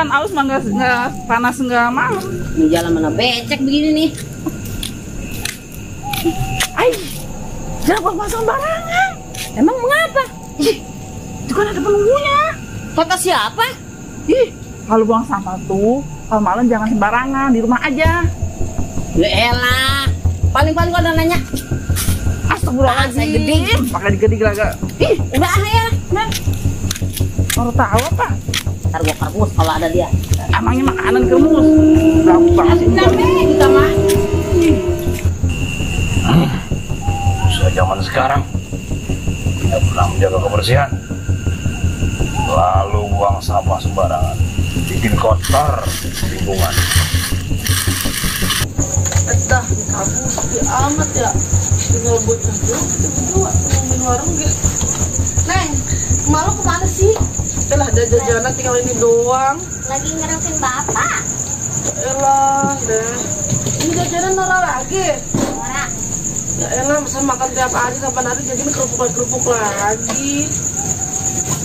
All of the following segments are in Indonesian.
hujan, aus mah nggak panas nggak malam. Ini jalan mana becek begini nih. Ay, jangan buang sembarangan. Emang mengapa? Ih, itu kan ada penunggunya. Kata siapa? Ih, kalau buang sampah tuh, kalau malam jangan sembarangan, di rumah aja. Ya elah, paling-paling kalau ada nanya. Astagfirullahaladzim. Saya gede. Pakai digede gelaga. Ih, Udah ya, nah. baru tahu apa? Ntar gua karbus kalau ada dia. Emangnya makanan kemus. Berapa banget sih? Kita mah. Sudah zaman sekarang tidak pernah menjaga kebersihan, lalu buang sampah sembarangan, bikin kotor lingkungan. Dah, kamu sepi amat ya. Tinggal bocah dulu, kita berdua ngomongin warung gitu. Neng, malu kemana sih? Elah, ada jajanan tinggal ini doang. Lagi ngeresin bapak. Elah, deh. Ini jajanan Nora lagi. Nora, Ya elah, masa makan tiap hari sampai nanti jadi kerupuk lagi.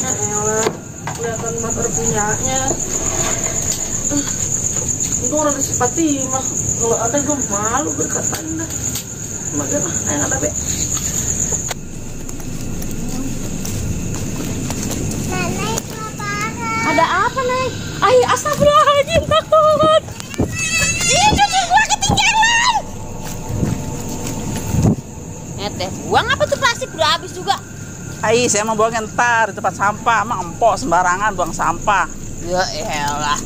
Ya elah, kelihatan motor punyanya. Itu orang di Fatimah. Kalau ada gue malu berkatain dah. Mager lah, ayo ada be. nenek kelaparan. Ada apa, Neng? Ay, astagfirullahaladzim, takut. Ih, cucu gua ketinggalan. Buang apa tuh plastik udah habis juga. Ay, saya mau buang ntar di tempat sampah, emang empok sembarangan buang sampah. Ya elah.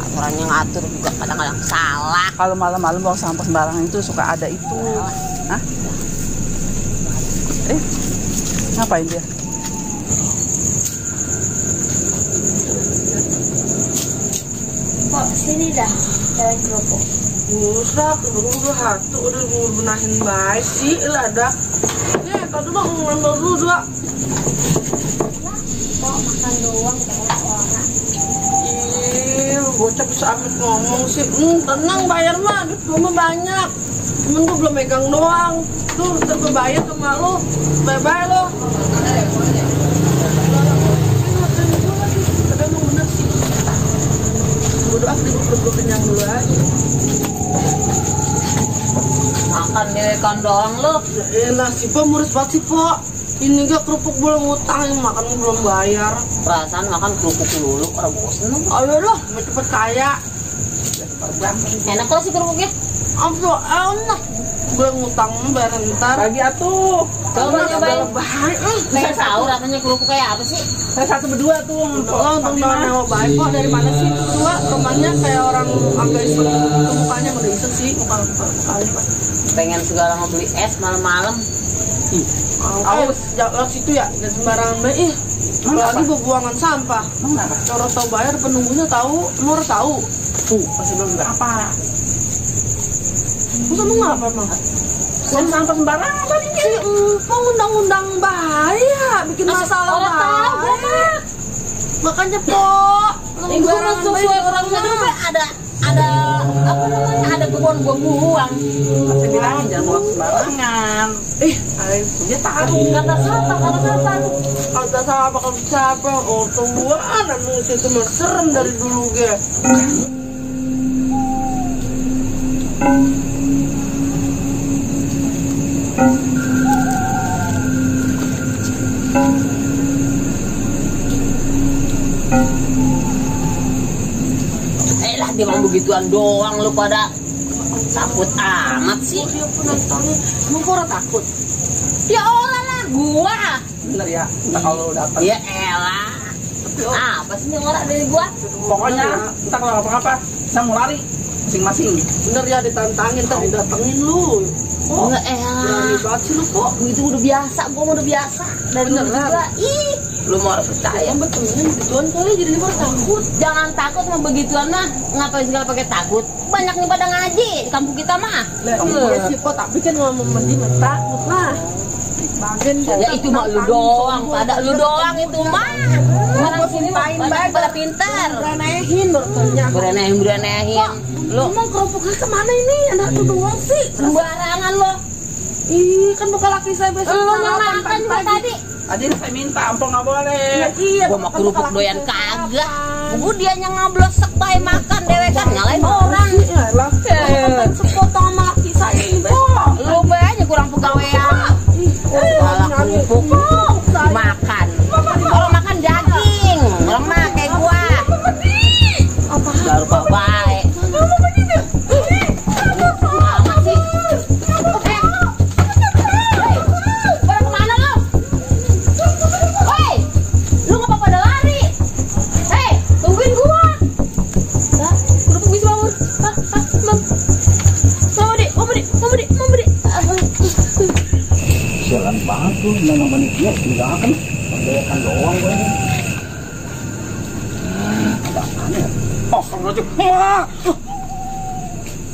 Aturannya ngatur juga kadang-kadang salah. Kalau malam-malam buang sampah sembarangan itu suka ada itu. Hah? Ngapain dia? Kok sini dah, jalan kerupuk. Busak, udah hatu, udah benahin baik sih, lah ada. Ya, tadi dong ngambil dulu dua. Kok makan doang kayak orang. Ih, bocah bisa amat ngomong sih. Tenang bayar mah, duit gua mah banyak. Cuman gua belum megang doang. Tuh, ntar gua bayar sama lo. Bye-bye lo. Tapi emang bener sih. Bodo ah, gua kenyang dulu aja. Makan ikan doang lo. Ya elah, si Po muris banget sih, Po. Ini gak kerupuk belum utang, yang makan belum bayar. Perasaan makan kerupuk dulu, orang bosen. Ayo loh, biar cepet kaya. Enak kok sih kerupuknya. Aduh, enak. Belum ngutang, bayar ntar. Bagi atuh. Coba nyobain. Baik. Saya tahu rasanya kerupuk kayak apa sih. Saya satu berdua tuh. Oh, untuk nyawa baik kok. Dari mana sih? Tua, rumahnya kayak orang agak iseng. Itu mukanya udah iseng sih. Muka kali, Pak. Pengen segala mau beli es malam-malam. Awas, jangan situ ya. Dan sembarangan baik. Ih, apalagi buangan sampah. Kalau tahu bayar, penunggunya tahu. Nur tahu. Tuh, masih belum juga apa? Masa lu ngapa, Mang? Buang sampah sembarangan tadi. Si Empong undang-undang bahaya, bikin masalah orang tahu, bahaya. Makanya Po, Gue masuk sesuai orang sana ada apa namanya, ada kebun buang-buang. Saya bilangin jangan buang sembarangan. Ayo, Dia tahu. Kata siapa? kata siapa? Oh Tuhan, manusia itu mah serem dari dulu ge. Lah dia mau begituan doang lu pada takut amat sih. Dia pun nantangnya, emang kok orang takut? Ya orang lah gua. Bener ya, entah kalau datang. Ya elah. Apa sih yang orang dari gua? Pokoknya, entah kalau apa-apa, saya mau lari masing-masing. Bener ya ditantangin, ntar didatengin lu. Oh, enggak Berani banget sih lu kok. Itu udah biasa, gua udah biasa. Dari dulu Beneran? juga. Ih, lu mau percaya? Yang betulnya begituan kali jadi dia baru takut. Jangan takut sama begituan mah. Ngapain segala pakai takut? Banyak nih pada ngaji di kampung kita mah. Lah iya sih Po, tapi kan ngomong mending takut lah. Bagian Ya itu mah lu doang, pada lu doang itu mah. Orang sini mah banyak pada pintar. Renehin bertanya. Berenehin. Lu Emang kerupuknya kemana ini? Anak tuh doang sih. sembarangan lo. Ih, kan bukan laki saya besok Lu yang sarapan makan juga pagi-pagi. tadi. Adin saya minta, ampun nggak boleh. Iya, Gua mau kerupuk doyan kagak. Gua dianya ngablosek bae makan dewekan nyalain orang. Iyalah. Kan sepotong sama laki saya ini, Pak. Lu banyak kurang pegawaian. Malah kerupuk makan. Kalau makan daging, orang mah kayak gua. Apa? Baru baik. Amat sih. Pada kemana lo? Woi, lu ngapa pada lari? Hei, tungguin gua. Kerupuk bisa bangun. Mam. Mau beri. Sialan banget tuh, yang namanya dia tinggalkan pembekan doang gue ini. Ada aneh. Astagfirullahaladzim.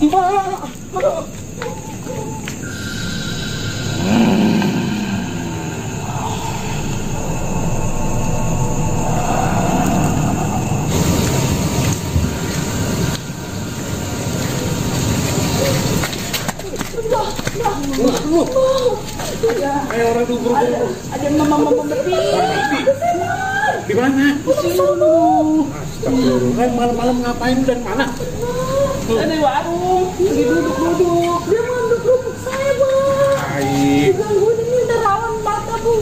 Mbak. Ayo orang tuh buru-buru. Ada mama beri. Di mana? Astagfirullah, malam-malam ngapain dan mana? Ada di warung. Lagi duduk. Dia mau ambil kerupuk saya, Bang. Baik. Gangguin ini udah rawan mata Bu.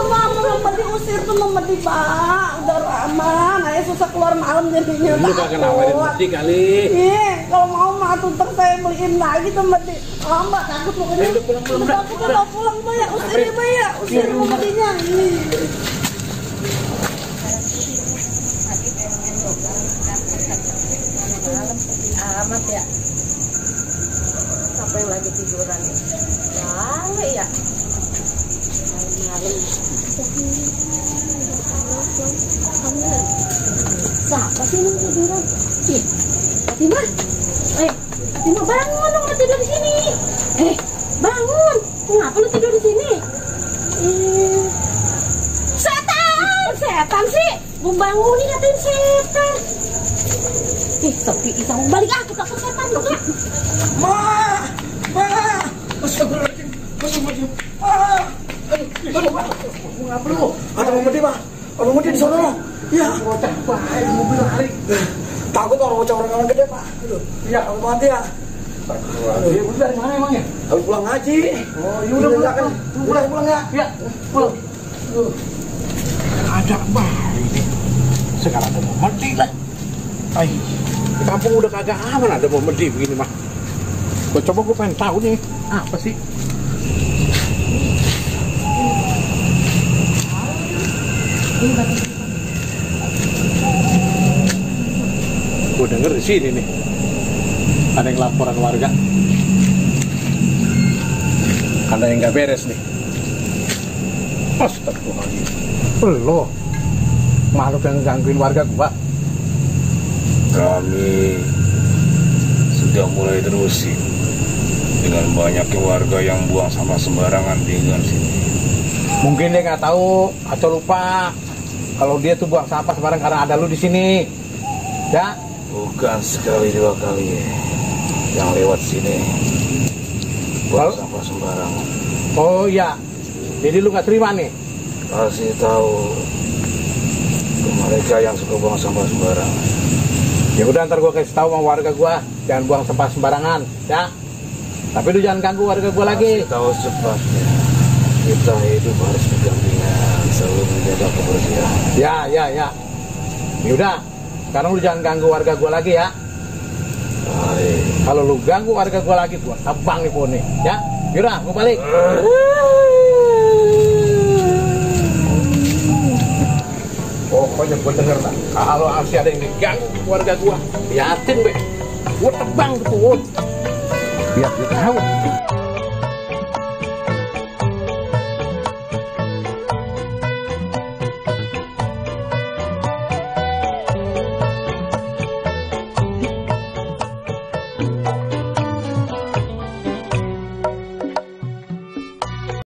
Mama diusir tuh Mama di Pak. Udah aman. Ayah susah keluar malam jadinya. Lu kagak nawarin mati kali. Kalau mau mah tuh ntar saya beliin lagi tuh Mati. Mbak takut pokoknya. Udah pulang Mbak ya. Usir ya Mbak ya. Usir Matinya. Amat ya. Siapa yang lagi tiduran nih? Gawe ya. Malam-malam. Siapa sih yang tiduran? Fatima. Fatima bangun dong, nggak tidur di sini. Bangun. Kenapa lu tidur di sini? Setan sih. Gue bangunin ngatain setan. Sepi, mau balik aku takut setan lu ya. Ma. Astagfirullahaladzim. Ngapa lu? Ada Medi, Pak. Abang Medi di sana. Iya. Bocah baik, mobil lari. Takut orang gede, Pak. Iya, kamu mati ya. Dia dari mana emangnya? Habis pulang ngaji. Oh, iya udah kan. Pulang ya. Ya, pulang. Ada baik ini. Sekarang ada Medi lah. Ay, di kampung udah kagak aman ada Medi begini mah. Gue pengen tahu nih, apa sih? Gue denger di sini nih, ada yang laporan warga. Ada yang nggak beres nih. Astagfirullahaladzim. Lo, makhluk yang gangguin warga gua. Kami sudah mulai terusin dengan banyaknya warga yang buang sampah sembarangan di lingkungan sini. Mungkin dia nggak tahu atau lupa kalau dia tuh buang sampah sembarang karena ada lu di sini. Ya? Bukan sekali dua kali yang lewat sini buang sampah sembarangan. Oh iya. Jadi lu nggak terima nih? Kasih tahu ke mereka yang suka buang sampah sembarangan. Ya udah, ntar gua kasih tahu sama warga gua jangan buang sampah sembarangan, ya. Tapi lu jangan ganggu warga gua lagi. Kasih tahu cepatnya. Kita hidup harus berdampingan, selalu menjaga kebersihan. Ya. Ya udah, sekarang lu jangan ganggu warga gua lagi ya. Baik. Kalau lu ganggu warga gua lagi, gua tebang nih pohon nih, ya. Yaudah, gua balik. Pokoknya gue denger lah, kalau masih ada yang diganggu warga gua, liatin be, gua tebang tuh, biar dia tahu.